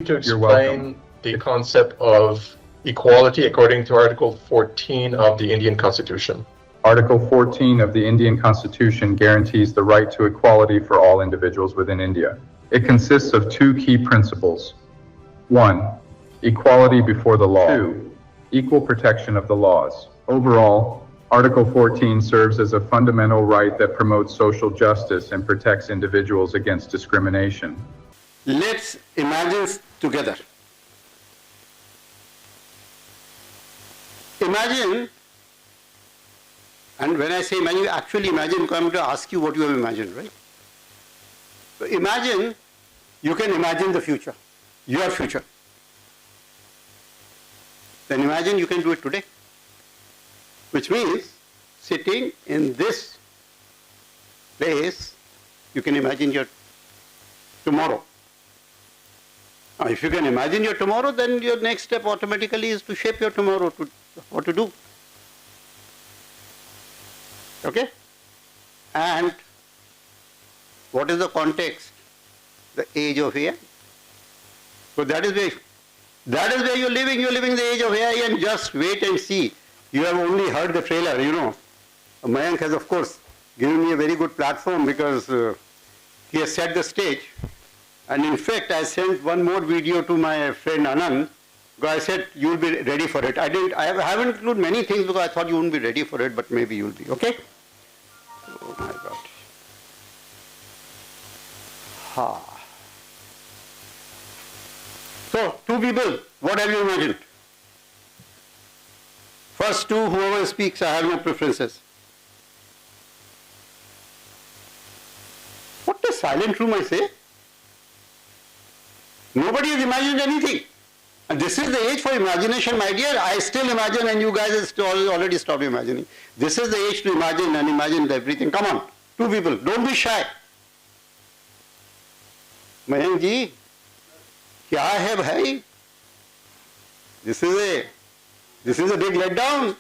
to explain the concept of equality according to Article 14 of the Indian Constitution? Article 14 of the Indian Constitution guarantees the right to equality for all individuals within India. It consists of two key principles. 1. Equality before the law. 2. Equal protection of the laws. Overall, Article 14 serves as a fundamental right that promotes social justice and protects individuals against discrimination. Let's imagine together. Imagine, and when I say imagine, actually imagine, I'm going to ask you what you have imagined, right? So imagine, you can imagine the future, your future. Then imagine you can do it today. Which means, sitting in this place, you can imagine your tomorrow. Now, if you can imagine your tomorrow, then your next step automatically is to shape your tomorrow, to what to do. Okay? And what is the context? The age of AI. So that is where you're living. You're living the age of AI, and just wait and see. You have only heard the trailer, you know. Mayank has, of course, given me a very good platform because he has set the stage. And in fact, I sent one more video to my friend Anand, because I said, you'll be ready for it. I haven't included many things because I thought you wouldn't be ready for it, but maybe you'll be, okay? Oh my God. Ha. So, two people, what have you imagined? First two, whoever speaks, I have no preferences. What a silent room, I say. Nobody has imagined anything. And this is the age for imagination, my dear. I still imagine, and you guys have already stopped imagining. This is the age to imagine and imagine everything. Come on, two people, don't be shy. Mayank ji, kya hai bhai? This is a big letdown.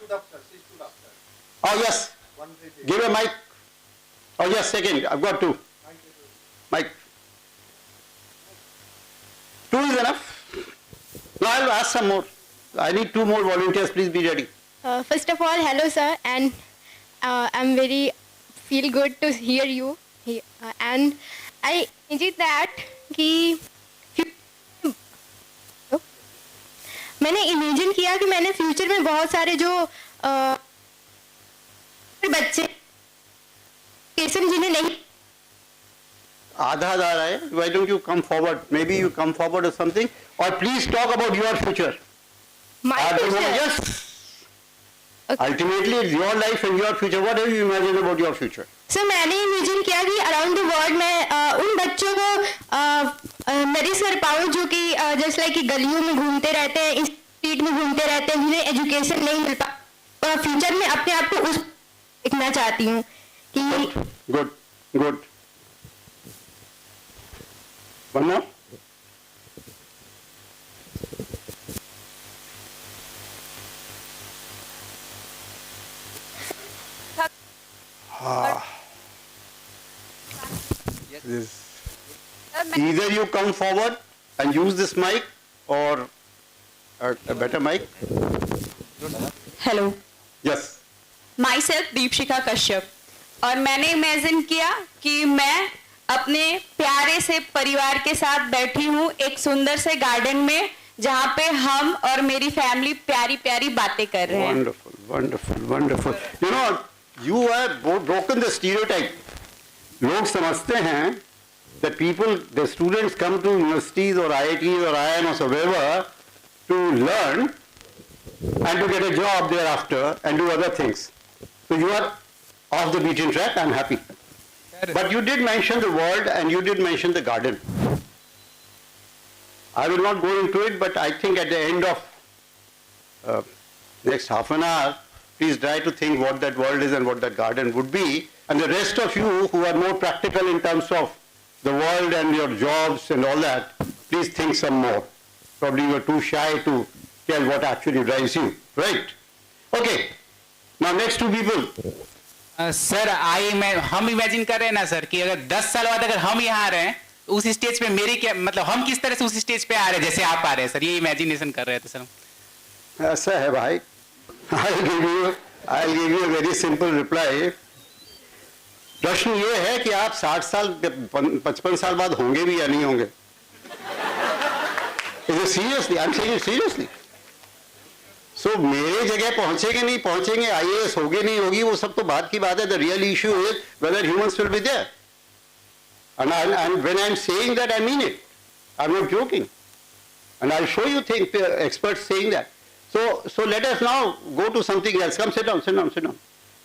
Oh yes, give a mic. Oh yes, second, I've got two. Mic. Two is enough. Now I'll ask some more. I need two more volunteers, please be ready. First of all, hello sir, and I'm very feel good to hear you. And I imagine that कि मैंने imagine किया कि मैंने future में बहुत सारे जो बच्चे जिन्हें नहीं आधा आ रहा है. Why don't you come forward? Maybe you come forward or something, or please talk about your future. My future? Yes. Okay. Ultimately, it's your life and your future. What have you imagined about your future? Sir मैंने imagine किया कि around the world में उन बच्चों को nourish कर पाऊँ जो कि जस्ट लाइक कि गलियों में घूमते रहते हैं, स्ट्रीट में घूमते रहते हैं, जिन्हें एजुकेशन नहीं मिल पा. फ्यूचर में अपने आप को उस देखना चाहती हूँ कि good. One more. Either you come forward and use this mic or a better mic. Hello. Yes. Myself Deepshikha Kashyap. और मैंने इमेजिन किया कि मैं अपने प्यारे से परिवार के साथ बैठी हूँ एक सुंदर से गार्डन में जहाँ पे हम और मेरी फैमिली प्यारी प्यारी बातें कर रहे हैं. Wonderful. You know, you have broken the stereotype. लोग समझते हैं that the students come to universities or IITs or IIMs or wherever to learn and to get a job thereafter and do other things. So you are off the beaten track. I'm happy. But you did mention the world and you did mention the garden. I will not go into it, but I think at the end of next half an hour, please try to think what that world is and what that garden would be. And the rest of you who are more practical in terms of the world and your jobs and all that, please think some more. Probably you are too shy to tell what actually drives you, right? Okay. Now next two people. Sir हम imagine कर रहे हैं ना sir कि अगर 10 साल बाद अगर हम यहाँ आ रहे हैं उस स्टेज पे मेरी क्या मतलब हम किस तरह से उस स्टेज पे आ रहे हैं जैसे आप आ रहे हैं सर, ये इमेजिनेशन कर रहे थे सर। ऐसा है भाई, I'll give you a very simple reply. प्रश्न ये है कि आप 60 साल 55 साल बाद होंगे भी या नहीं होंगे। Seriously, I am saying seriously. So मेरे जगह पहुंचेंगे नहीं पहुंचेंगे, IAS होगे नहीं होगी, वो सब तो बात की बात है। The real issue is whether humans will be there, and when I'm saying that, I mean it. I'm not joking, and I'll show you things, experts saying that. So let us now go to something else. Come, sit down.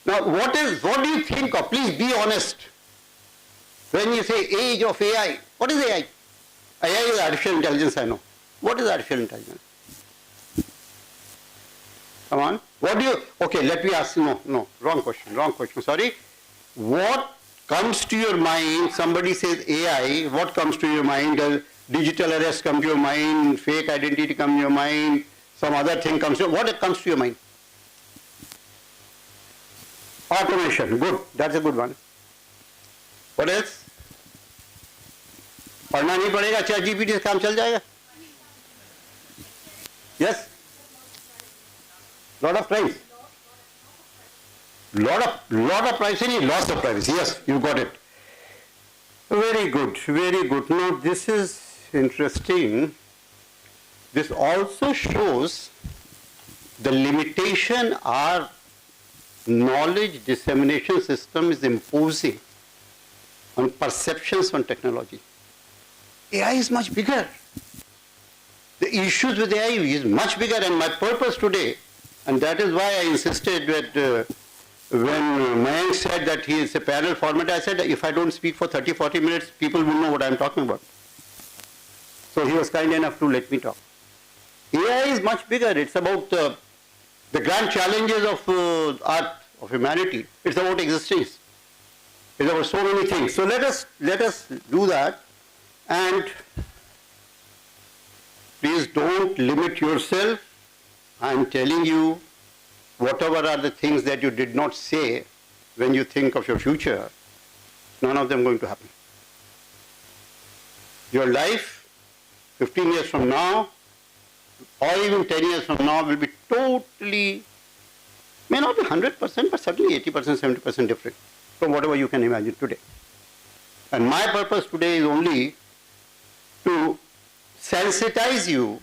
Now, what do you think of? Please be honest. When you say age of AI, what is AI? AI is artificial intelligence, I know. What is artificial intelligence? Come on. What do you, okay, let me ask, no, wrong question, sorry. What comes to your mind, somebody says AI, what comes to your mind? Does digital arrest come to your mind, fake identity come to your mind, some other thing comes to your mind? What comes to your mind? Automation, good, that's a good one. What else? पढ़ना नहीं पड़ेगा, ChatGPT से काम चल जाएगा? Yes? Lot of privacy. Lot of privacy, loss of privacy. Yes, you got it. Very good, very good. Now this is interesting. This also shows the limitation our knowledge dissemination system is imposing on perceptions on technology. AI is much bigger. The issues with AI is much bigger, and my purpose today, and that is why I insisted that when Mayank said that he is a panel format, I said if I don't speak for 30-40 minutes, people will know what I am talking about. So he was kind enough to let me talk. AI is much bigger. It's about the grand challenges of art, of humanity. It's about existence. It's about so many things. So let us do that, and please don't limit yourself. I am telling you, whatever are the things that you did not say when you think of your future, none of them are going to happen. Your life, 15 years from now, or even 10 years from now, will be totally, may not be 100%, but certainly 80%, 70% different from whatever you can imagine today. And my purpose today is only to sensitize you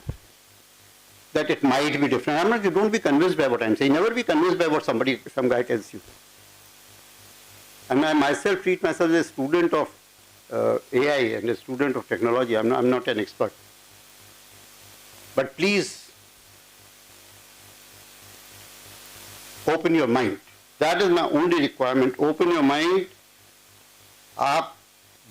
that it might be different. I'm not, you don't be convinced by what I'm saying. Never be convinced by what some guy tells you. And I myself treat myself as a student of AI and a student of technology. I'm not an expert. But please, open your mind. That is my only requirement. Open your mind. आप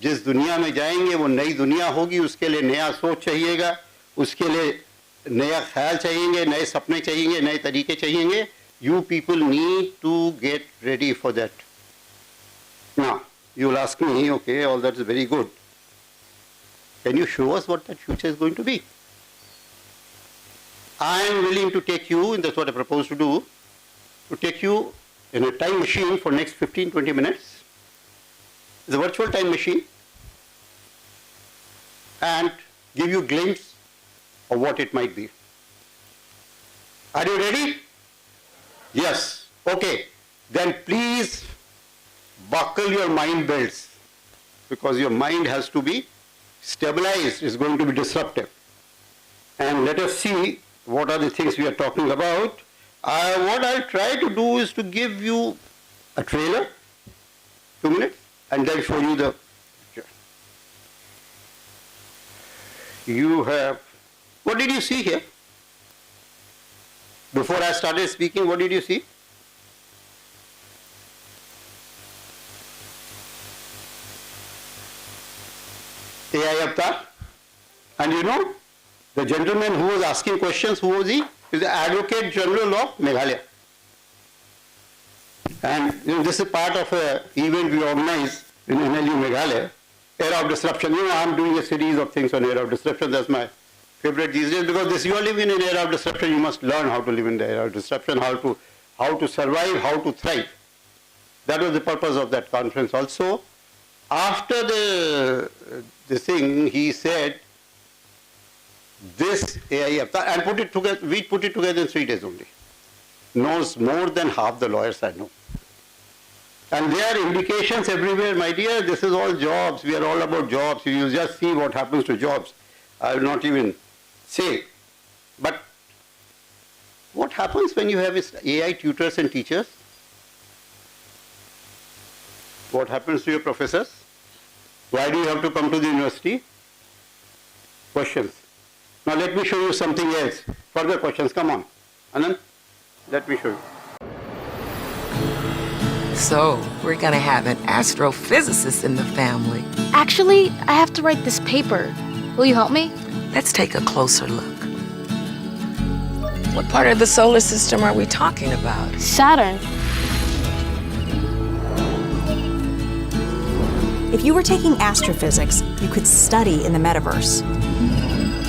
जिस दुनिया में जाएंगे वो नई दुनिया होगी, उसके लिए नया सोच चाहिएगा, उसके लिए नया ख्याल चाहिए, नए सपने चाहिए, नए तरीके चाहिए. You people need to get ready for that. Now, you will ask me, okay, all that is very good. Can you show us what that future is going to be? I am willing to take you, and that's what I propose to do, to take you in a time machine for next 15-20 minutes. It's a virtual time machine, and give you a glimpse of what it might be. Are you ready? Yes. Okay. Then please buckle your mind belts, because your mind has to be stabilized. It's going to be disruptive. And let us see what are the things we are talking about. What I'll try to do is to give you a trailer, 2 minutes, and then show you the picture. You have, what did you see here? Before I started speaking, what did you see? AI avatar. And you know, the gentleman who was asking questions, who was he? He's the Advocate General of Meghalaya. And you know, this is part of an event we organize in NLU Meghalaya, Era of Disruption. You know, I'm doing a series of things on Era of Disruption. That's my favorite these days, because this, you are living in an era of disruption. You must learn how to live in the era of disruption, how to survive, how to thrive. That was the purpose of that conference also. After the this thing, he said, this AI avatar, and put it together, we put it together in 3 days only. Knows more than half the lawyers I know. And there are indications everywhere, my dear, this is all jobs, we are all about jobs, you just see what happens to jobs. I will not even say. But what happens when you have AI tutors and teachers? What happens to your professors? Why do you have to come to the university? Questions. Now let me show you something else. Further questions, come on. Anand, let me show you. So, we're gonna have an astrophysicist in the family. Actually, I have to write this paper. Will you help me? Let's take a closer look. What part of the solar system are we talking about? Saturn. If you were taking astrophysics, you could study in the metaverse.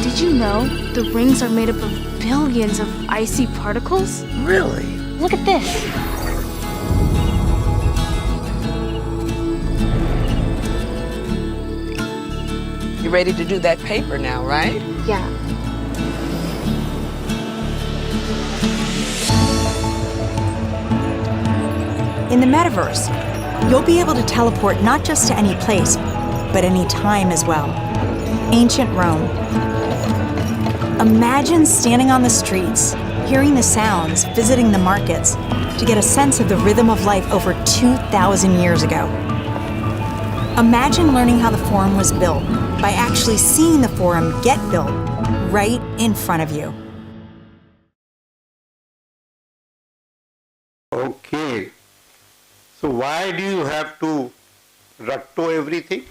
Did you know the rings are made up of billions of icy particles? Really? Look at this. You ready to do that paper now, right? Yeah. In the metaverse, you'll be able to teleport not just to any place, but any time as well. Ancient Rome. Imagine standing on the streets, hearing the sounds, visiting the markets, to get a sense of the rhythm of life over 2,000 years ago. Imagine learning how the Forum was built by actually seeing the Forum get built right in front of you. Okay. So why do you have to rutto everything?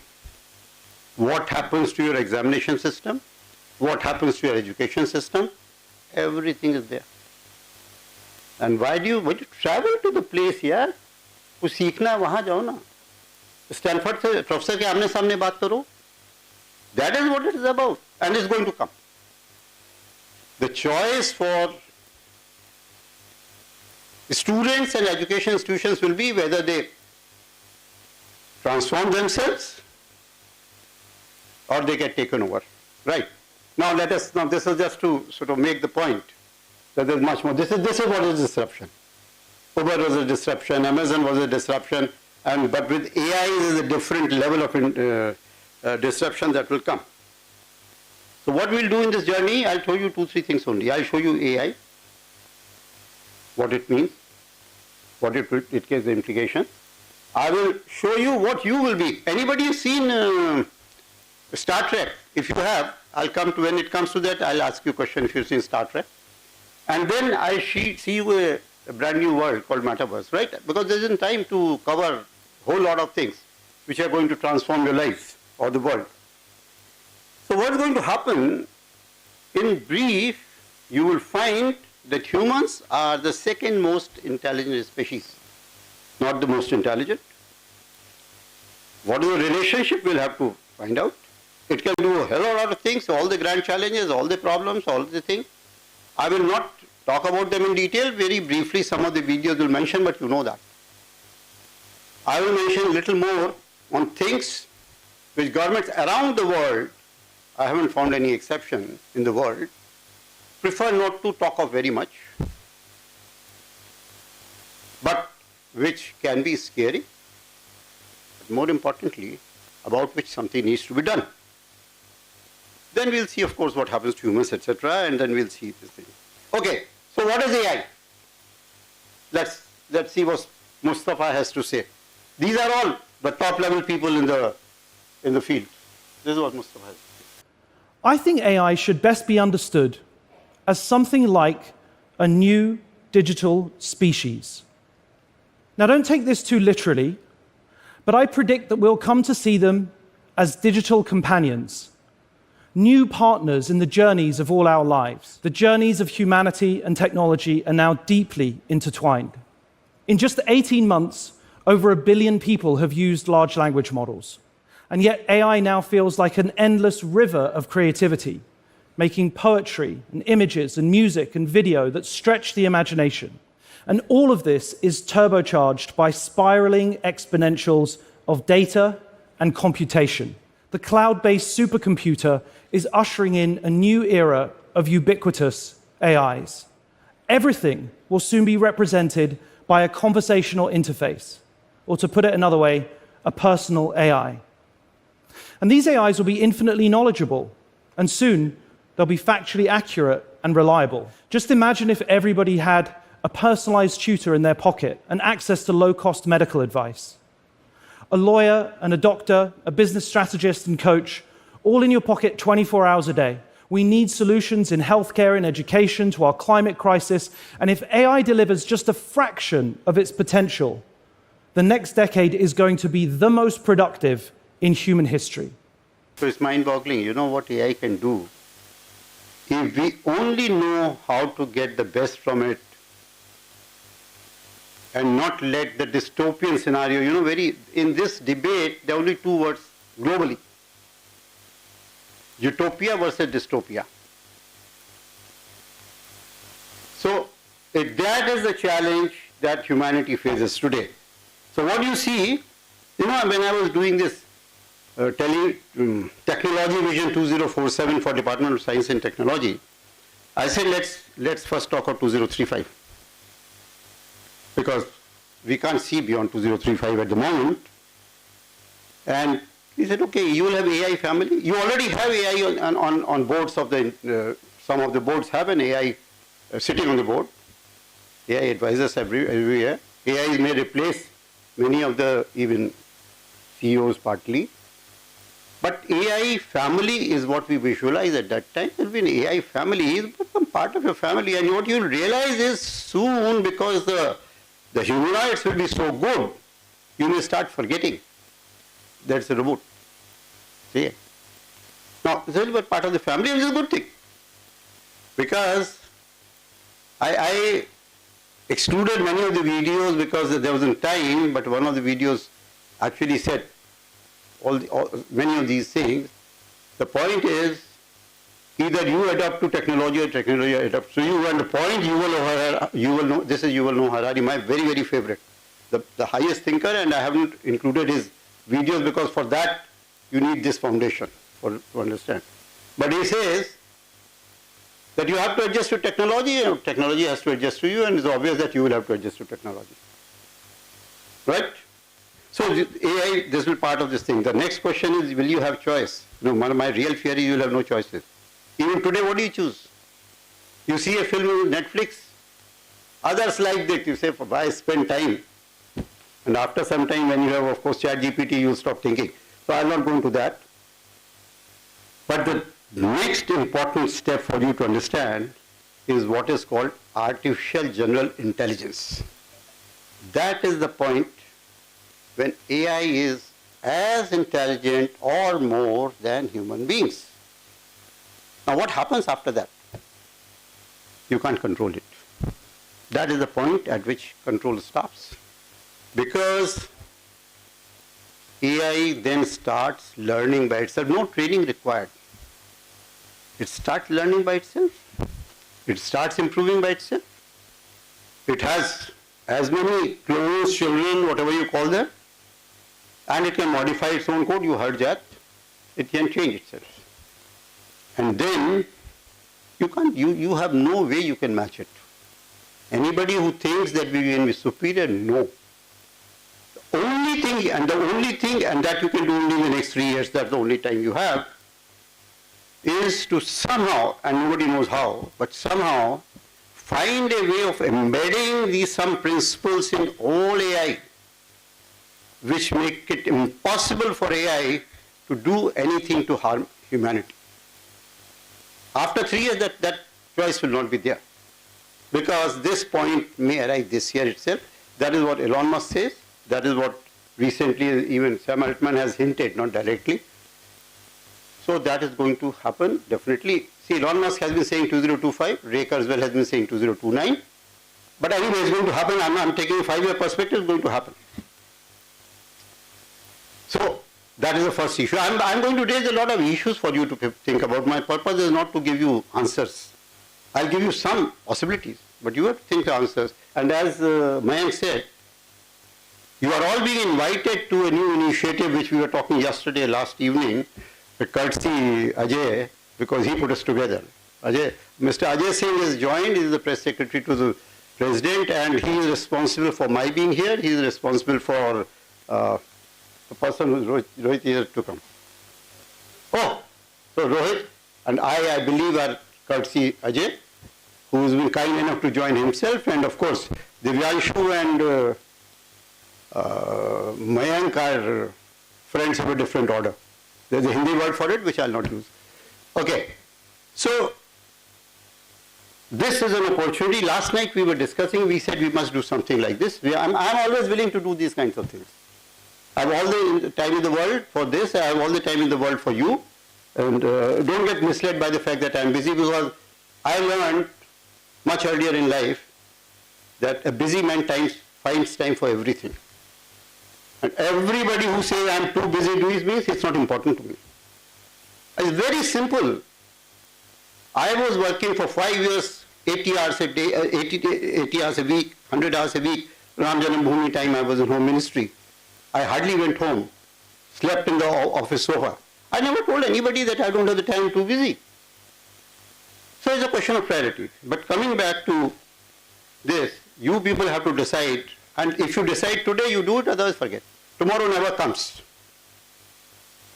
What happens to your examination system? What happens to your education system? Everything is there. And why do you travel to the place, यार? कुछ सीखना है वहाँ जाओ ना. Stanford से professor के आमने सामने बात करो. That is what it is about, and it's going to come. The choice for students and education institutions will be whether they transform themselves or they get taken over. Right. Now this is just to sort of make the point that there's much more. This is what is disruption. Uber was a disruption, Amazon was a disruption, but with AI is a different level of disruption that will come. So what we'll do in this journey, I'll show you 2-3 things only. I'll show you AI, what it means, what it gives the implication. I will show you what you will be. Anybody who's seen Star Trek? If you have, I'll come to, when it comes to that, I'll ask you a question if you've seen Star Trek. And then I'll see you a brand new world called Metaverse, right? Because there isn't time to cover a whole lot of things which are going to transform your life or the world. So what's going to happen, in brief, you will find that humans are the second most intelligent species, not the most intelligent. What is the relationship, we'll have to find out. It can do a hell of a lot of things, all the grand challenges, all the problems, all the things. I will not talk about them in detail, very briefly some of the videos will mention, but you know that. I will mention a little more on things which governments around the world, I haven't found any exception in the world, prefer not to talk of very much, but which can be scary, but more importantly, about which something needs to be done. Then we'll see, of course, what happens to humans, etc., and then we'll see this thing. Okay, so what is AI? Let's see what Mustafa has to say. These are all the top-level people in the field. This is what Mustafa has to say. I think AI should best be understood as something like a new digital species. Now, don't take this too literally, but I predict that we'll come to see them as digital companions, new partners in the journeys of all our lives. The journeys of humanity and technology are now deeply intertwined. In just 18 months, over 1 billion people have used large language models. And yet AI now feels like an endless river of creativity, making poetry and images and music and video that stretch the imagination. And all of this is turbocharged by spiraling exponentials of data and computation. The cloud-based supercomputer is ushering in a new era of ubiquitous AIs. Everything will soon be represented by a conversational interface, or to put it another way, a personal AI. And these AIs will be infinitely knowledgeable, and soon they'll be factually accurate and reliable. Just imagine if everybody had a personalized tutor in their pocket and access to low-cost medical advice. A lawyer and a doctor, a business strategist and coach, all in your pocket 24 hours a day. We need solutions in healthcare and education to our climate crisis, and if AI delivers just a fraction of its potential, the next decade is going to be the most productive in human history. So it's mind-boggling. You know what AI can do? If we only know how to get the best from it and not let the dystopian scenario, in this debate, there are only two words globally. Utopia versus dystopia. So that is the challenge that humanity faces today. So what you see, when I was doing this Technology Vision 2047 for Department of Science and Technology, I said let's first talk about 2035. Because we can't see beyond 2035 at the moment. And he said, okay, you will have AI family. You already have AI on boards of some of the boards have an AI sitting on the board. AI advisors everywhere. AI may replace many of the even CEOs partly. But AI family is what we visualize at that time. There will be an AI family. He will become part of your family. And what you will realize is soon, because the humanoids will be so good, you may start forgetting that's a robot. See? Now, this will be part of the family, which is a good thing. Because I excluded many of the videos because there wasn't time, but one of the videos actually said many of these things. The point is, either you adapt to technology or technology adapts to you. And the point this is Yuval Noah Harari, my very, very favorite, the highest thinker, and I haven't included his videos because for that you need this foundation to understand. But he says that you have to adjust to technology, and technology has to adjust to you, and it's obvious that you will have to adjust to technology. Right? So AI, this will be part of this thing. The next question is, will you have choice? My real fear is you will have no choices. Even today, what do you choose? You see a film on Netflix, others like that, you say, why spend time? And after some time, when you have, of course, ChatGPT, you stop thinking. So I'll not go into that. But the next important step for you to understand is what is called artificial general intelligence. That is the point when AI is as intelligent or more than human beings. Now what happens after that? You can't control it. That is the point at which control stops. Because AI then starts learning by itself, no training required. It starts learning by itself. It starts improving by itself. It has as many clones, children, whatever you call them, and it can modify its own code. You heard that. It can change itself. And then you have no way you can match it. Anybody who thinks that we can be superior, no. The only thing, and that you can do only in the next 3 years, that's the only time you have, is to somehow, and nobody knows how, but somehow find a way of embedding some principles in all AI, which make it impossible for AI to do anything to harm humanity. After 3 years, that choice will not be there. Because this point may arrive this year itself. That is what Elon Musk says. That is what recently even Sam Altman has hinted, not directly. So that is going to happen, definitely. See, Elon Musk has been saying 2025, Ray Kurzweil has been saying 2029. But anyway, it's going to happen. I'm taking a 5-year perspective, it's going to happen. So that is the first issue. I'm going to raise a lot of issues for you to think about. My purpose is not to give you answers. I'll give you some possibilities, but you have to think the answers. And as Mayank said, You are all being invited to a new initiative which we were talking yesterday, last evening, courtesy Ajay, because he put us together. Mr. Ajay Singh is joined, he is the press secretary to the president, and he is responsible for my being here. He is responsible for the person who is Rohit here to come. Oh, so Rohit and I believe are courtesy Ajay, who has been kind enough to join himself, and of course, Divyanshu and Mayank are friends of a different order. There's a Hindi word for it, which I'll not use. Okay, so this is an opportunity. Last night we were discussing, we said we must do something like this. I'm always willing to do these kinds of things. I have all the time in the world for this, I have all the time in the world for you. And don't get misled by the fact that I'm busy, because I learned much earlier in life that a busy man finds time for everything. And everybody who says I'm too busy doing this, it's not important to me. It's very simple. I was working for 5 years, 80 hours a day, 80 hours a week, 100 hours a week. Ram Janambhoomi time I was in home ministry. I hardly went home, slept in the office sofa. I never told anybody that I don't have the time, I'm too busy. So it's a question of priority. But coming back to this, you people have to decide, and if you decide today, you do it, otherwise forget. Tomorrow never comes.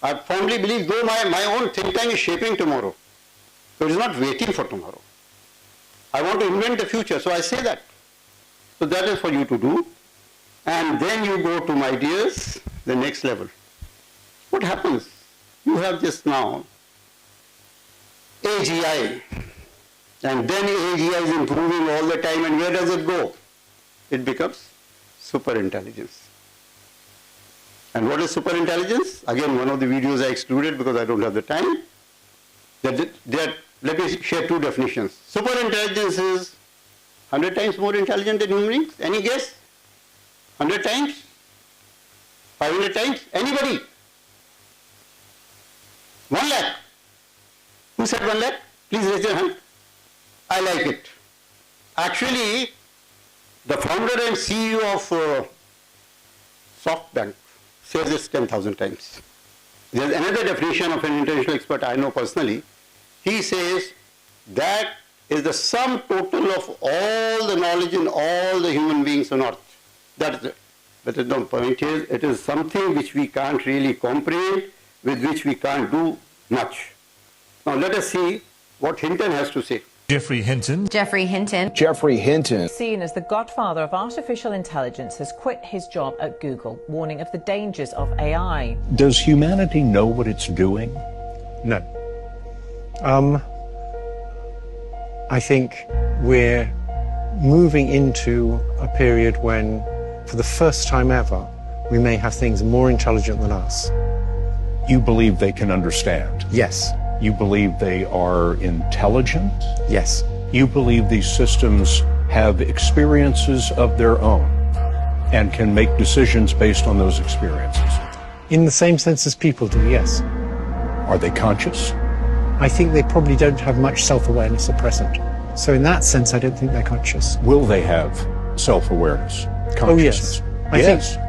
I firmly believe, though my own think tank is shaping tomorrow, so it is not waiting for tomorrow. I want to invent the future, so I say that. So that is for you to do. And then you go to, my dears, the next level. What happens? You have just now AGI, and then AGI is improving all the time, and where does it go? It becomes superintelligence. And what is superintelligence? Again, one of the videos I excluded because I don't have the time. Let me share two definitions. Superintelligence is 100 times more intelligent than human beings. Any guess? 100 times? 500 times? Anybody? 1 lakh. Who said 1 lakh? Please raise your hand. I like it. Actually, the founder and CEO of SoftBank says this 10,000 times. There's another definition of an international expert I know personally. He says that is the sum total of all the knowledge in all the human beings on earth. That is it. But the point is, it is something which we can't really comprehend, with which we can't do much. Now let us see what Hinton has to say. Geoffrey Hinton. Geoffrey Hinton. Geoffrey Hinton. Seen as the godfather of artificial intelligence, has quit his job at Google, warning of the dangers of AI. Does humanity know what it's doing? No. I think we're moving into a period when, for the first time ever, we may have things more intelligent than us. You believe they can understand? Yes. You believe they are intelligent? Yes. You believe these systems have experiences of their own and can make decisions based on those experiences? In the same sense as people do, yes. Are they conscious? I think they probably don't have much self-awareness at present. So in that sense, I don't think they're conscious. Will they have self-awareness, consciousness?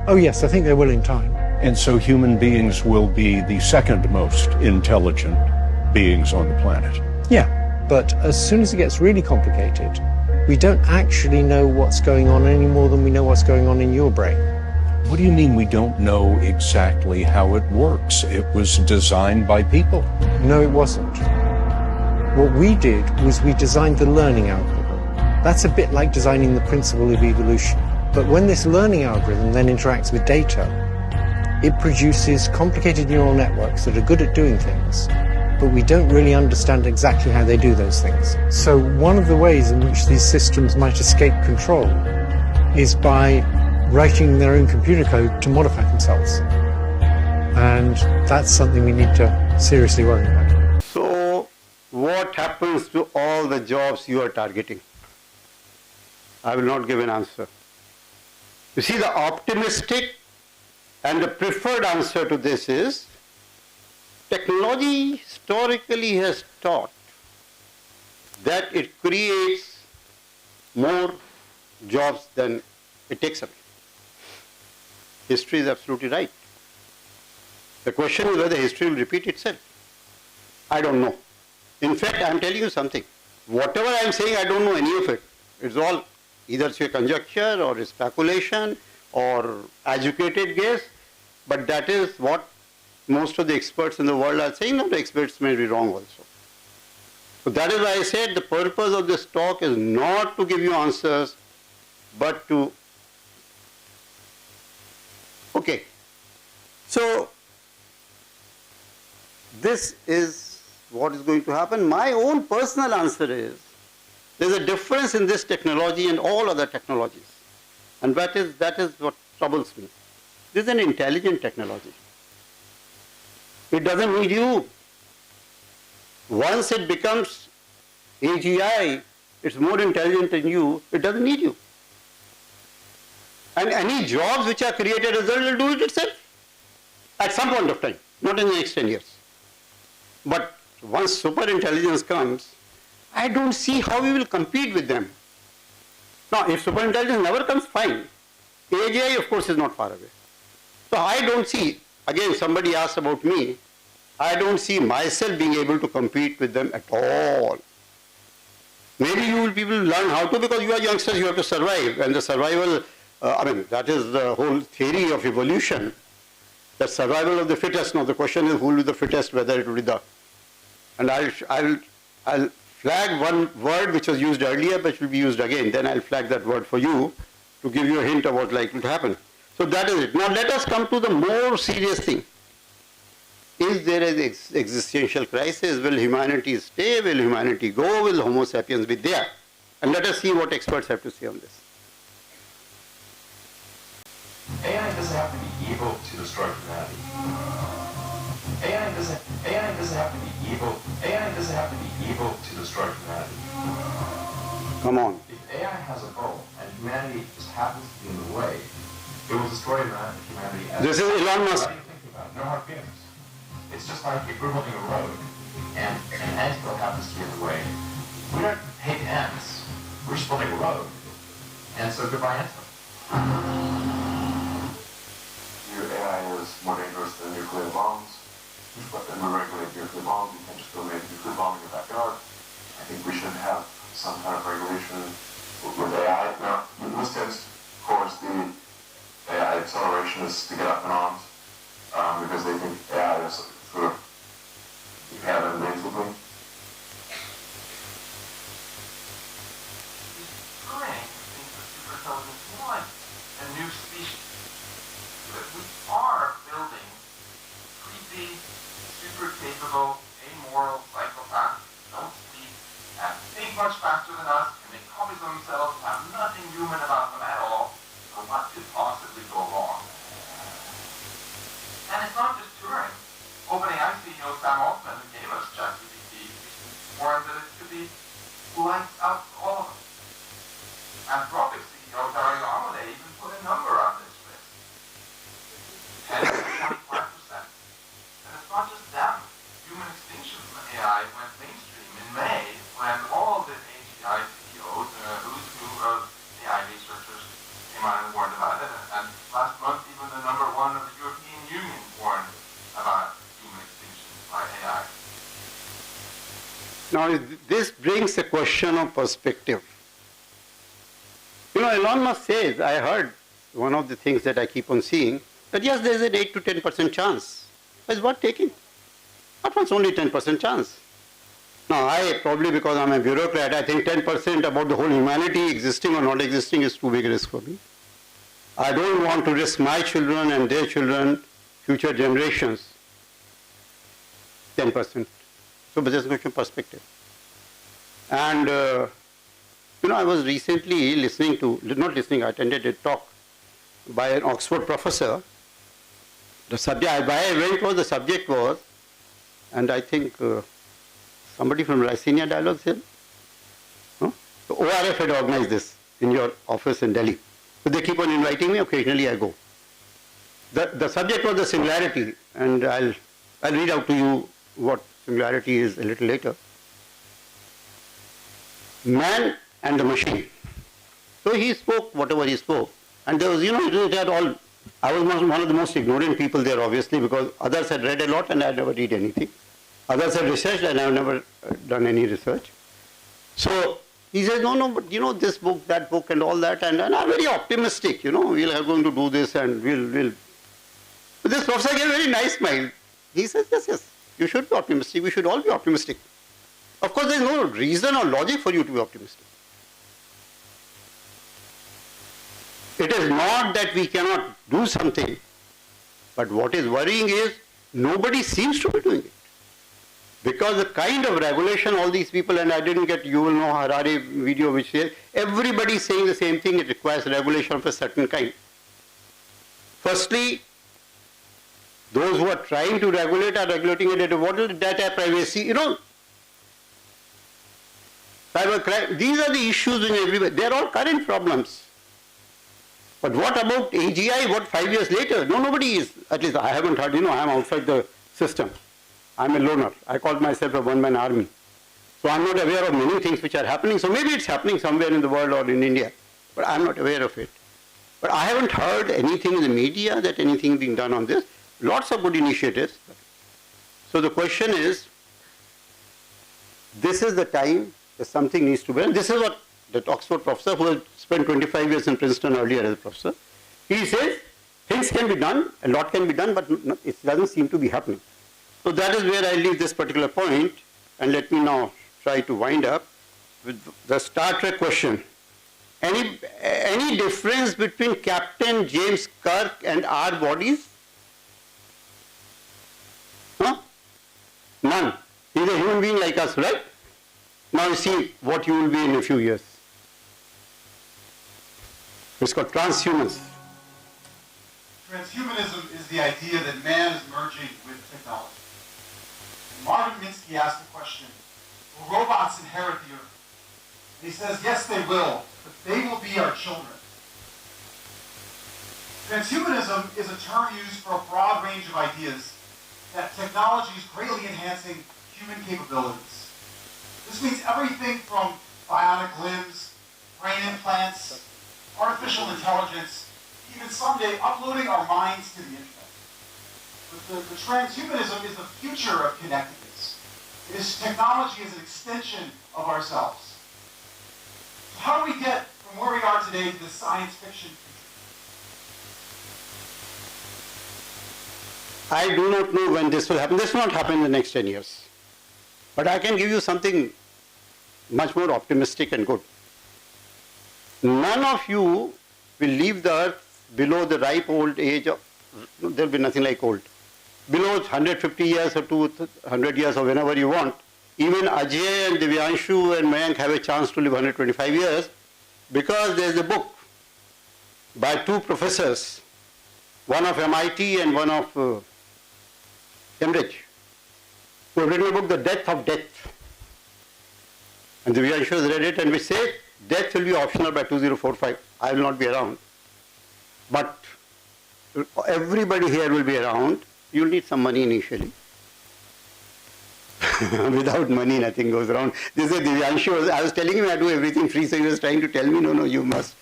Oh, yes. I think they will in time. And so human beings will be the second most intelligent beings on the planet. Yeah, but as soon as it gets really complicated, we don't actually know what's going on any more than we know what's going on in your brain. What do you mean we don't know exactly how it works? It was designed by people. No, it wasn't. What we did was we designed the learning algorithm. That's a bit like designing the principle of evolution. But when this learning algorithm then interacts with data, it produces complicated neural networks that are good at doing things, but we don't really understand exactly how they do those things. So one of the ways in which these systems might escape control is by writing their own computer code to modify themselves. And that's something we need to seriously worry about. So what happens to all the jobs you are targeting? I will not give an answer. You see, the optimistic and the preferred answer to this is, technology historically has taught that it creates more jobs than it takes away. History is absolutely right. The question is whether history will repeat itself. I don't know. In fact, I am telling you something. Whatever I am saying, I don't know any of it. It's all either sheer conjecture or speculation or educated guess, but that is what most of the experts in the world are saying. Now the experts may be wrong also. So that is why I said the purpose of this talk is not to give you answers, but to... Okay. So this is what is going to happen. My own personal answer is, there is a difference in this technology and all other technologies. And that is what troubles me. This is an intelligent technology. It doesn't need you. Once it becomes AGI, it's more intelligent than you, it doesn't need you. And any jobs which are created as a result will do it itself at some point of time, not in the next 10 years. But once super intelligence comes, I don't see how we will compete with them. Now, if super intelligence never comes, fine. AGI, of course, is not far away. So I don't see, again, somebody asked about me, I don't see myself being able to compete with them at all. Maybe you will people learn how to, because you are youngsters, you have to survive. And the survival, that is the whole theory of evolution. The survival of the fittest. Now the question is who will be the fittest, whether it will be the... And I'll flag one word which was used earlier, but will be used again. Then I'll flag that word for you to give you a hint of what likely to happen. So that is it. Now let us come to the more serious thing. Is there an existential crisis? Will humanity stay? Will humanity go? Will Homo sapiens be there? And let us see what experts have to say on this. AI doesn't have to be evil to destroy humanity. AI doesn't have to be evil. AI doesn't have to be evil to destroy humanity. Come on. If AI has a goal and humanity just happens to be in the way, it will destroy humanity. This is Elon Musk. What are you thinking about? No hard feelings. It's just like if we're building a road and an ant hill happens to be in the way. We don't hate ants. We're just building a road. And so goodbye ant hill. Your AI is more dangerous than nuclear bombs. And we regulate nuclear bombs. You can't just go make a nuclear bomb in your backyard. I think we should have some kind of regulation with AI. Now, in this case, of course, the AI acceleration is to get up in arms because they think AI is sort of, you have it invincibly. Turing thinks that superintelligence is like a new species. That we are building creepy, super capable, amoral psychopaths who don't speak, and think much faster than us, and make copies of themselves, and have nothing human about them at all. So what could possibly go wrong? And it's not just Turing. OpenAI CEO Sam Altman, who gave us ChatGPT, warned that it could be lights out for all of us. Anthropic CEO Dario Amodei even put a number on this risk. 10 to 25%. And it's not just them. Human extinction from AI went mainstream in May when all of the AGI CEOs, who's who of AI researchers, came out and warned about it. And last month, even the number one of the European Union warned about human extinction by AI. Now, this brings a question of perspective. You know, Elon Musk says, I heard one of the things that I keep on seeing, that yes, there is an 8 to 10% chance. But it's worth taking. That was only 10% chance. Now, I probably, because I'm a bureaucrat, I think 10% about the whole humanity existing or not existing is too big a risk for me. I don't want to risk my children and their children, future generations, 10%. So, but there's a question of perspective. And, I was recently I attended a talk by an Oxford professor. The subject, why I went was, the subject was, and I think somebody from Lycenia Dialogues here, the ORF had organized this in your office in Delhi. So they keep on inviting me, occasionally I go. The subject was the singularity, and I'll read out to you what singularity is a little later. Man and the machine. So he spoke whatever he spoke, and there was, it had all I was one of the most ignorant people there, obviously, because others had read a lot and I had never read anything. Others had researched and I have never done any research. So he says, no, but this book, that book and all that, and I'm very optimistic, we are going to do this and we'll. But this professor gave a very nice smile. He says, yes, you should be optimistic, we should all be optimistic. Of course, there is no reason or logic for you to be optimistic. It is not that we cannot do something, but what is worrying is nobody seems to be doing it. Because the kind of regulation all these people, and I didn't get, you will know Harari video which says, everybody is saying the same thing, it requires regulation of a certain kind. Firstly, those who are trying to regulate are regulating it at what is data privacy, cybercrime, these are the issues in everybody, they are all current problems. But what about AGI, what 5 years later? No, nobody is, at least I haven't heard, I am outside the system. I'm a loner. I call myself a one-man army. So I'm not aware of many things which are happening. So maybe it's happening somewhere in the world or in India, but I'm not aware of it. But I haven't heard anything in the media that anything being done on this. Lots of good initiatives. So the question is, this is the time that something needs to be done. This is what the Oxford professor who has spent 25 years in Princeton earlier as a professor, he says things can be done, a lot can be done, but it doesn't seem to be happening. So that is where I leave this particular point, and let me now try to wind up with the Star Trek question. Any difference between Captain James Kirk and our bodies? Huh? None. He's a human being like us, right? Now you see what you will be in a few years. It's called transhumans. Transhumanism is the idea that man is merging with technology. And Marvin Minsky asked the question, will robots inherit the earth? And he says, yes, they will, but they will be our children. Transhumanism is a term used for a broad range of ideas that technology is greatly enhancing human capabilities. This means everything from bionic limbs, brain implants, artificial intelligence, even someday uploading our minds to the internet. But the transhumanism is the future of connectedness. It is technology as an extension of ourselves. So how do we get from where we are today to the science fiction future? I do not know when this will happen. This will not happen in the next 10 years. But I can give you something much more optimistic and good. None of you will leave the earth below the ripe old age of, there will be nothing like old. Below 150 years or 200 years or whenever you want. Even Ajay and Divyanshu and Mayank have a chance to live 125 years because there is a book by two professors, one of MIT and one of Cambridge, who have written a book, The Death of Death. And Divyanshu has read it and we say, death will be optional by 2045. I will not be around. But everybody here will be around. You'll need some money initially. Without money, nothing goes around. This is Divyanshu. I was telling him I do everything free, so he was trying to tell me, no, you must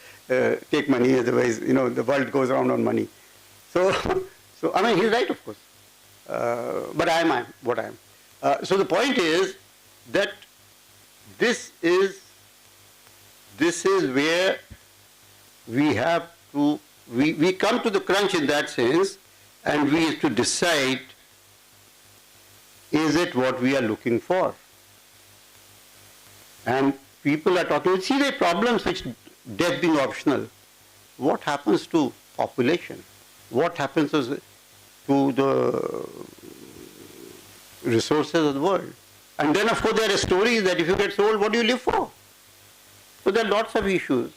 take money, otherwise, the world goes around on money. So I mean, he's right, of course. But I am what I am. So the point is that this is where we have to, we come to the crunch in that sense, and we have to decide, is it what we are looking for? And people are talking, see the problems which death being optional. What happens to population? What happens to the resources of the world? And then of course there are stories that if you get sold, what do you live for? So there are lots of issues.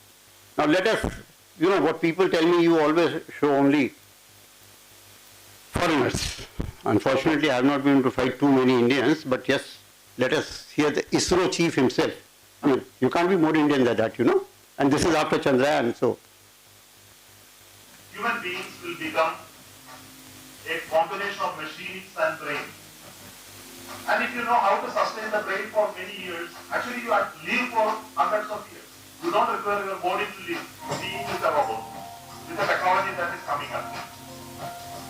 Now let us, what people tell me, you always show only foreigners. Unfortunately, I have not been able to fight too many Indians, but yes, let us hear the ISRO chief himself. I mean, you can't be more Indian than that, And this is after Chandrayaan, so. Human beings will become a combination of machines and brain. And if you know how to sustain the brain for many years, actually you live for hundreds of years. You don't require your body to live, being with a robot. with the technology that is coming up.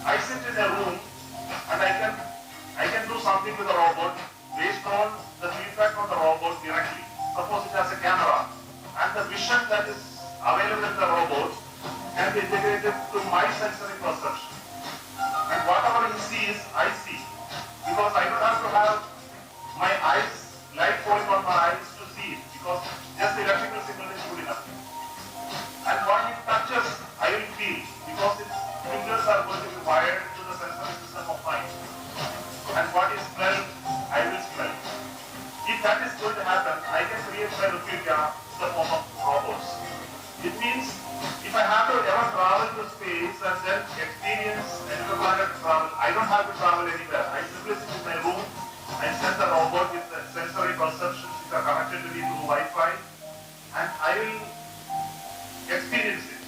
I sit in a room and I can do something with a robot based on the feedback from the robot directly. Suppose it has a camera and the vision that is available in the robot can be integrated to my sensory perception. And whatever he sees, I see. Because I don't have to have my eyes, light falling on my eyes to see it, because just the electrical signal is good enough. And what he touches, I will feel, because its fingers are going to be wired to the sensory system of mine. And what is smell, I will smell. If that is going to happen, I can create my replica in the form of robots. It means if I have to ever travel to space and then experience interplanetary travel, I don't have to travel anywhere. I simply sit in my room and send the robot with the sensory perceptions which are connected to me through Wi-Fi, and I will experience it.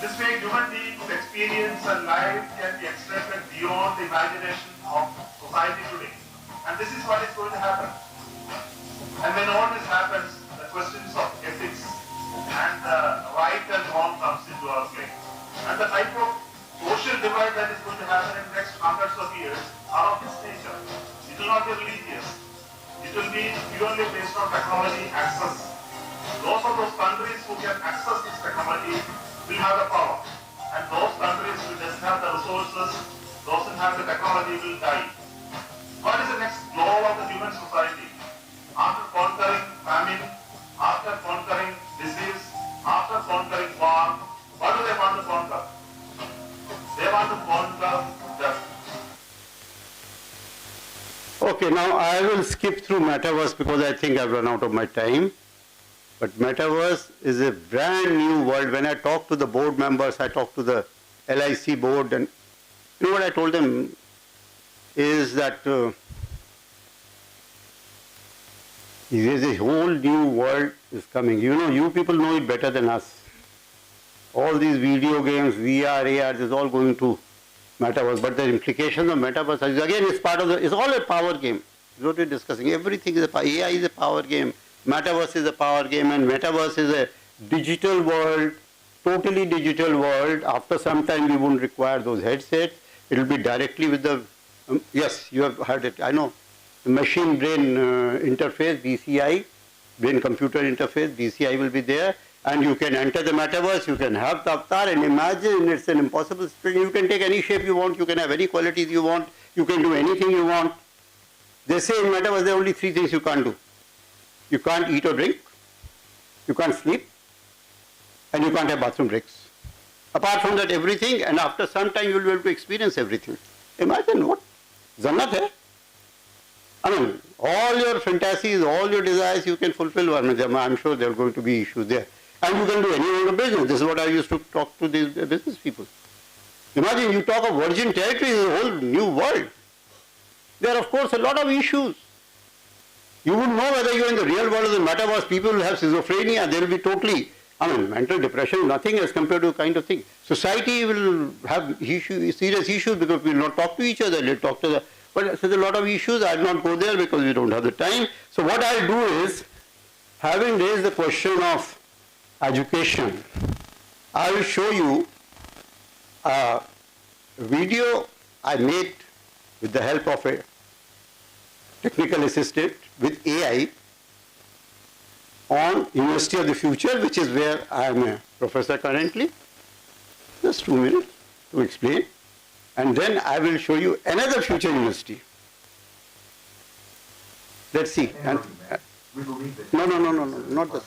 This way, human beings' experience and life can be extended beyond the imagination of society today. And this is what is going to happen. And when all this happens, the questions of ethics and right and wrong comes into our play. And the type of social divide that is going to happen in the next hundreds of years are of this nature. It will not be religious. It will be purely based on technology access. Those of those countries who can access this technology will have the power. And those countries who doesn't have the resources, doesn't have the technology will die. What is the next law of the human society? After conquering famine, after conquering disease, after conquering war, what do they want to conquer? They want to conquer death. Okay, now I will skip through metaverse because I think I've run out of my time. But metaverse is a brand new world. When I talk to the board members, I talk to the LIC board, and you know what I told them is that there's a whole new world is coming. You know, you people know it better than us. All these video games, VR, AR, is all going to metaverse. But the implications of metaverse, again, it's part of the, it's all a power game. It's what we're discussing. Everything is AI is a power game. Metaverse is a power game, and metaverse is a digital world, totally digital world. After some time, we won't require those headsets. It will be directly with the, yes, you have heard it, I know. The machine-brain interface, BCI, brain-computer interface, BCI will be there. And you can enter the metaverse, you can have the avatar, and imagine it's an impossible sprint. You can take any shape you want, you can have any qualities you want, you can do anything you want. They say in metaverse there are only 3 things you can't do. You can't eat or drink, you can't sleep, and you can't have bathroom breaks. Apart from that, everything, and after some time you will be able to experience everything. Imagine what? Jannat hai? I mean, all your fantasies, all your desires you can fulfill. I'm sure there are going to be issues there. And you can do any kind of business. This is what I used to talk to these business people. Imagine you talk of virgin territory, is a whole new world. There are, of course, a lot of issues. You wouldn't know whether you're in the real world or the metaverse. People will have schizophrenia. They will be totally, mental depression, nothing as compared to the kind of thing. Society will have serious issues because we will not talk to each other. We'll talk to the, but there's a lot of issues. I'll not go there because we don't have the time. So what I'll do is, having raised the question of education, I will show you a video I made with the help of a technical assistant with AI on University of the Future, which is where I am a professor currently. Just 2 minutes to explain. And then I will show you another future university. Let's see. We believe that no, not this.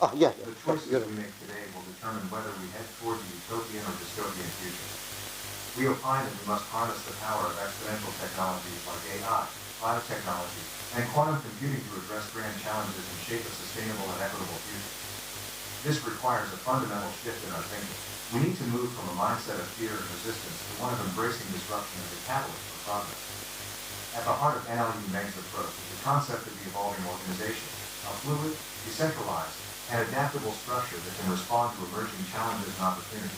Oh, yeah. The choices we make today will determine whether we head toward the utopian or dystopian future. We opine that we must harness the power of exponential technologies like AI, biotechnology, and quantum computing to address grand challenges and shape a sustainable and equitable future. This requires a fundamental shift in our thinking. We need to move from a mindset of fear and resistance to one of embracing disruption as a catalyst for progress. At the heart of NLU Meg's approach is the concept of the evolving organization, a fluid, decentralized, and adaptable structure that can respond to emerging challenges and opportunities.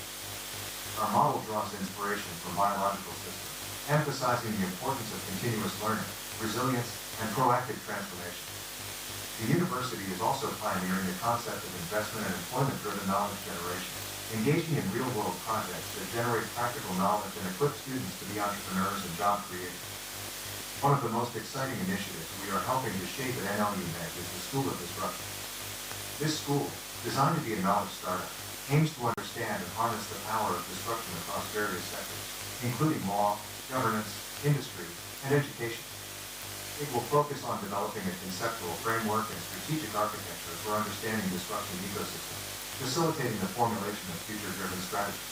Our model draws inspiration from biological systems, emphasizing the importance of continuous learning, resilience, and proactive transformation. The university is also pioneering the concept of investment and employment-driven knowledge generation. engaging in real-world projects that generate practical knowledge and equip students to be entrepreneurs and job creators. One of the most exciting initiatives we are helping to shape at NLU Med is the School of Disruption. This school, designed to be a knowledge startup, aims to understand and harness the power of disruption across various sectors, including law, governance, industry, and education. It will focus on developing a conceptual framework and strategic architecture for understanding disruption ecosystems, facilitating the formulation of future-driven strategies.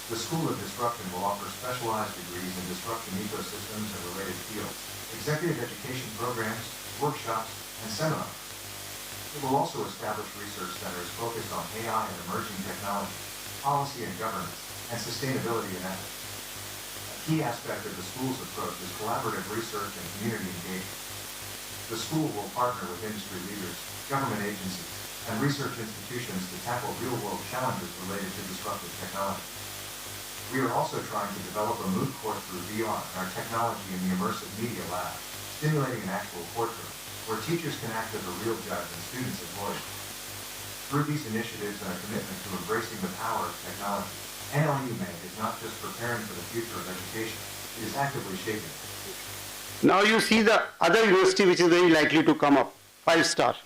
The School of Disruption will offer specialized degrees in disruption ecosystems and related fields, executive education programs, workshops, and seminars. It will also establish research centers focused on AI and emerging technologies, policy and governance, and sustainability and ethics. A key aspect of the school's approach is collaborative research and community engagement. The school will partner with industry leaders, government agencies, and research institutions to tackle real-world challenges related to disruptive technology. We are also trying to develop a moot court through VR in our technology in the immersive media lab, stimulating an actual courtroom where teachers can act as a real judge and students as lawyers. Through these initiatives and a commitment to embracing the power of technology, NLU Med is not just preparing for the future of education, it is actively shaping it. Now you see the other university which is very likely to come up, 5-star.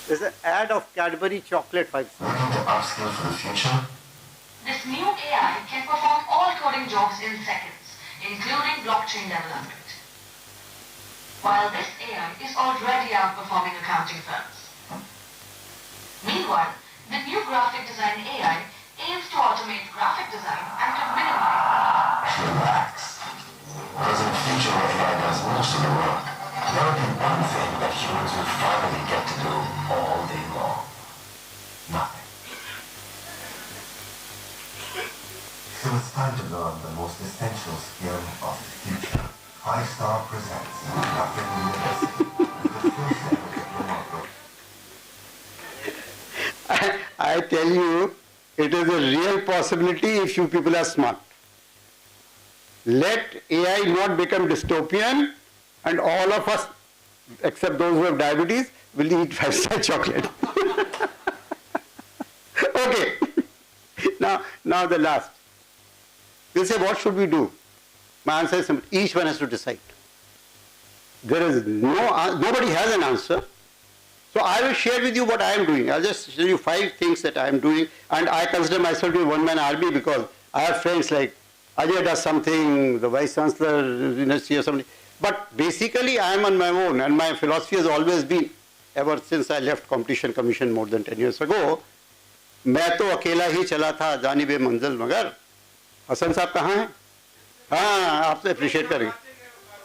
There's an ad of Cadbury chocolate 5-star. Looking to upskill for the future? This new AI can perform all coding jobs in seconds, including blockchain development. While this AI is already outperforming accounting firms. Meanwhile, the new graphic design AI aims to automate graphic design and to minimize. Relax. Because in the future where AI does most of the work, there will be one thing that humans will finally get to do all day long. Nothing. So it's time to learn the most essential skill of the future. 5-star presents Dr. University with the first ever diploma program. I tell you, it is a real possibility if you people are smart. Let AI not become dystopian and all of us, except those who have diabetes, will eat 5-star chocolate. Okay, now the last. They'll say, what should we do? My answer is simple. Each one has to decide. There is nobody has an answer. So I will share with you what I am doing. I'll just tell you 5 things that I am doing, and I consider myself to be one-man army because I have friends like Ajay does something, the Vice Chancellor, University or something. But basically I am on my own, and my philosophy has always been, ever since I left Competition Commission more than 10 years ago, मैं तो अकेला ही चला था जानिबे मंजिल मगर हसन साहब कहाँ हैं? हाँ, आपसे अप्रिशिएट करेंगे.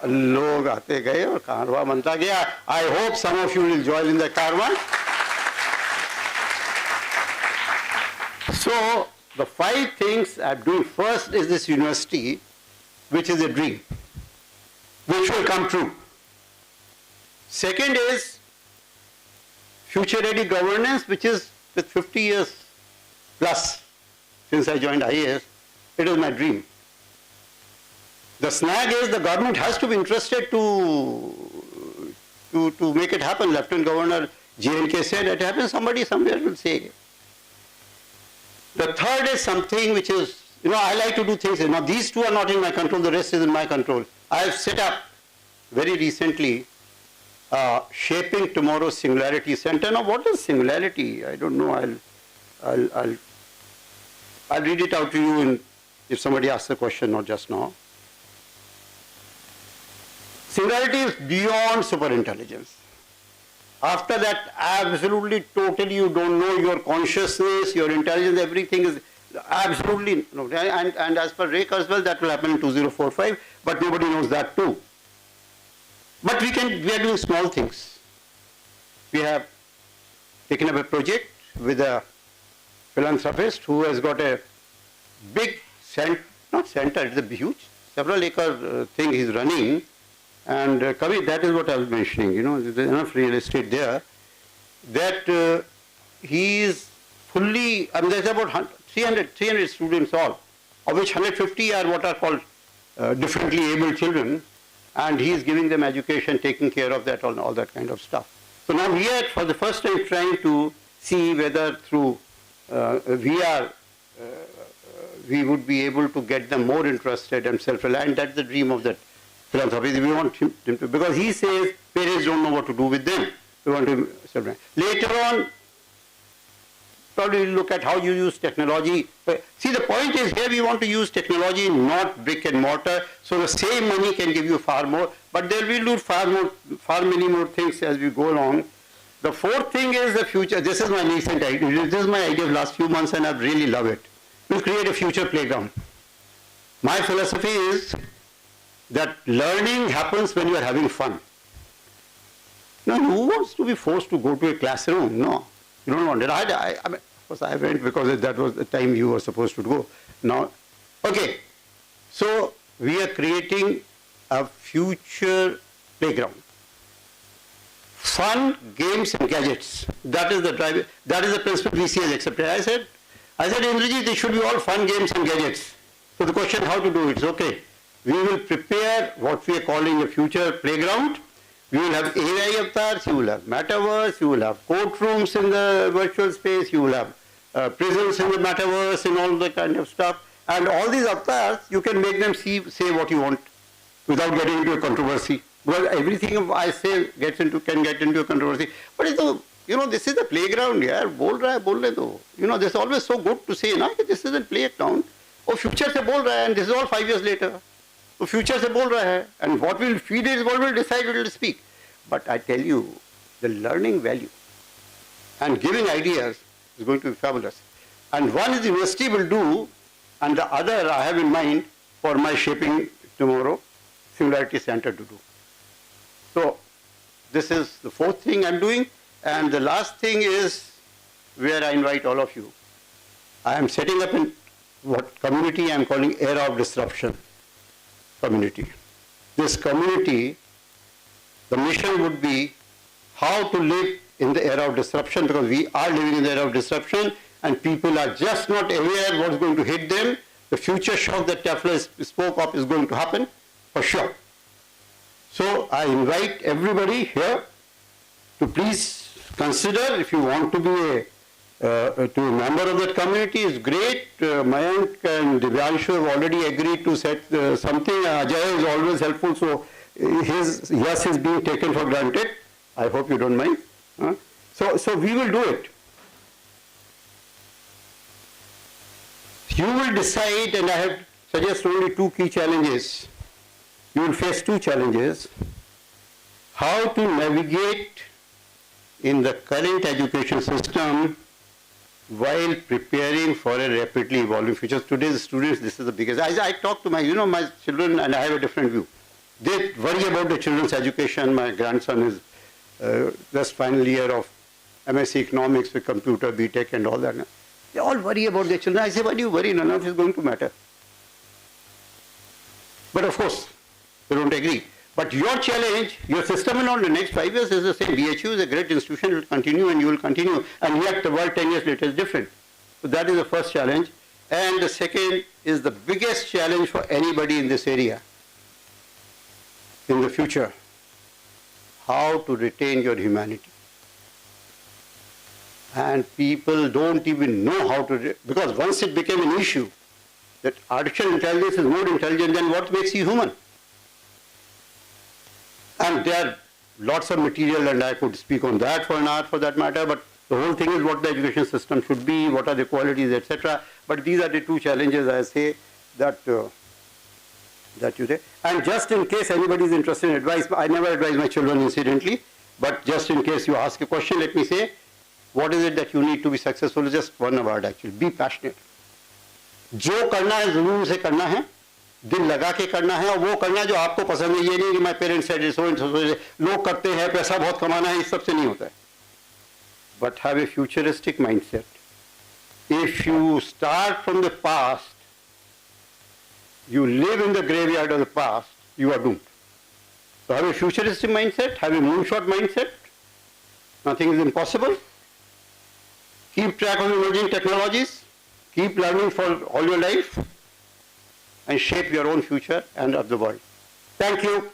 लोग आते गए और कारवां बनता गया. I hope some of you will join in the Karwaan. So the 5 things I'm doing. First is this university, which is a dream, which will come true. Second is future-ready governance, which is with 50 years plus since I joined IAS, it is my dream. The snag is the government has to be interested to make it happen. Lieutenant Governor J&K said it happens, somebody somewhere will say. The third is something which is, I like to do things. Now these 2 are not in my control, the rest is in my control. I have set up very recently Shaping Tomorrow's Singularity Center. Now what is singularity? I don't know. I'll read it out to you if somebody asks the question, not just now. Singularity is beyond superintelligence. After that, absolutely, totally, you don't know your consciousness, your intelligence, everything is absolutely no. And as per Ray Kurzweil, that will happen in 2045, but nobody knows that too. But we are doing small things. We have taken up a project with a philanthropist who has got a big not center, it's a huge, several acre thing he's running. And Kavi, that is what I was mentioning, there's enough real estate there, that he is fully, there's about 300 students all, of which 150 are what are called differently able children, and he is giving them education, taking care of that, all that kind of stuff. So now we are for the first time trying to see whether through VR we would be able to get them more interested and self-reliant. That's the dream of that philanthropy. We want him to, because he says parents don't know what to do with them. We want to self-reliant. Later on, probably look at how you use technology. See, the point is here we want to use technology, not brick and mortar. So the same money can give you far more, but there will do far many more things as we go along. The fourth thing is the future. This is my recent idea. This is my idea of last few months, and I really love it. We'll create a future playground. My philosophy is that learning happens when you are having fun. Now, who wants to be forced to go to a classroom? No, you don't want it. I mean, of course, I went because that was the time you were supposed to go. Now, okay. So we are creating a future playground. Fun, games, and gadgets. That is the drive. That is the principle VC has accepted. I said, Indrajit, they should be all fun, games, and gadgets. So the question how to do it is okay. We will prepare what we are calling a future playground. We will have AI avatars, you will have metaverse, you will have courtrooms in the virtual space, you will have prisons in the metaverse and all that kind of stuff. And all these avatars, you can make them say what you want without getting into a controversy. Well, everything I say can get into a controversy. But this is the playground here. Bol raha hai, bol le do. This is always so good to say, this is a playground. Oh, future se bol raha hai, and this is all 5 years later. So future se bol raha hai, and what will feed is what will decide it will speak. But I tell you, the learning value and giving ideas is going to be fabulous. And one is the university will do, and the other I have in mind for my shaping tomorrow, Singularity Center to do. So this is the fourth thing I'm doing. And the last thing is where I invite all of you. I am setting up in what community I am calling Era of Disruption community. This community, the mission would be how to live in the era of disruption, because we are living in the era of disruption and people are just not aware what's going to hit them. The future shock that Tefla spoke of is going to happen for sure. So I invite everybody here to please consider if you want to be a member of that community. Is great. Mayank and Divyanshu have already agreed to set something. Ajay is always helpful, so his yes is being taken for granted. I hope you don't mind. So we will do it. You will decide, and I have suggested only 2 key challenges. You will face 2 challenges. How to navigate in the current education system while preparing for a rapidly evolving future. Today's students, this is the biggest. I talk to my children, and I have a different view. They worry about the children's education. My grandson is just final year of MSc Economics with computer, BTech and all that. They all worry about their children. I say, why do you worry? None of it is going to matter. But of course, they don't agree. But your challenge, your system in the next 5 years is the same. BHU is a great institution, it will continue and you will continue. And yet the world 10 years later is different. So that is the first challenge. And the second is the biggest challenge for anybody in this area in the future. How to retain your humanity. And people don't even know how to, because once it became an issue that artificial intelligence is more intelligent than what makes you human. And there are lots of material, and I could speak on that for an hour for that matter, but the whole thing is what the education system should be, what are the qualities, etc. But these are the 2 challenges I say that you say. And just in case anybody is interested in advice, I never advise my children incidentally, but just in case you ask a question, let me say, what is it that you need to be successful? Just one word actually, be passionate. जो करना है जुनून से करना है, दिल लगा के करना है, और वो करना जो आपको पसंद है. ये नहीं कि my parents said so and so. लोग करते हैं, पैसा बहुत कमाना है, इस सब से नहीं होता है. But have a futuristic mindset. If you start from the past, you live in the graveyard of the past, you are doomed. So have a futuristic mindset, have a moonshot mindset. Nothing is impossible. Keep track of emerging technologies. Keep learning for all your life and shape your own future and of the world. Thank you.